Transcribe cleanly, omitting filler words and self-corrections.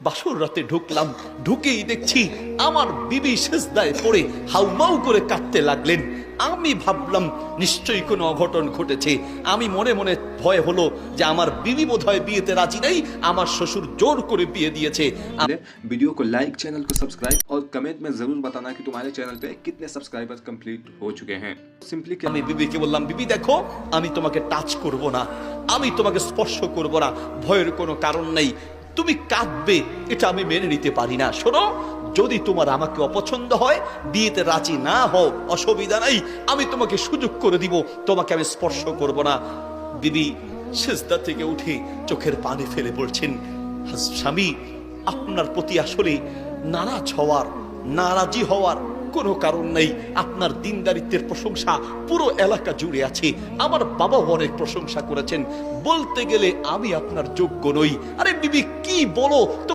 বাসর রাতে ঢুকলাম, ঢুকেই দেখছি আমার বিবি সিজদায় পড়ে হাউমাউ করে কাঁদতে লাগলেন। আমি ভাবলাম নিশ্চয়ই কোনো অঘটন ঘটেছে। আমি মনে মনে ভয় হলো যে আমার বিবি বোধহয় বিয়েতে রাজি নেই, আমার শ্বশুর জোর করে বিয়ে দিয়েছে। वीडियो को लाइक, चैनल को सब्सक्राइब और कमेंट में जरूर बताना कि तुम्हारे चैनल पे कितने सब्सक्राइबर्स कंप्लीट हो चुके हैं। सिंपली আমি বিবিকে বললাম, বিবি দেখো, আমি তোমাকে টাচ করব না, আমি তোমাকে স্পর্শ করব না, ভয়ের কোনো কারণ নেই। তুমি কাঁদবে এটা আমি মেনে নিতে পারি না। শোনো, যদি তোমার আমাকে অপছন্দ হয়, বিয়েতে রাজি না হও, অসুবিধা নাই, আমি তোমাকে সুযোগ করে দিব, তোমাকে আমি স্পর্শ করব না। বিবি সিজদা থেকে উঠে চোখের পানি ফেলে বলছেন, স্বামী, আপনার প্রতি আসলে নারাজি হওয়ার কোনো কারণ নেই। আপনার দিনদারিত্বের প্রশংসা পুরো এলাকা জুড়ে আছে, আমার বাবাও অনেক প্রশংসা করেছেন। বলতে গেলে আমি আপনার যোগ্য নই। আরে বিবি কি বলো?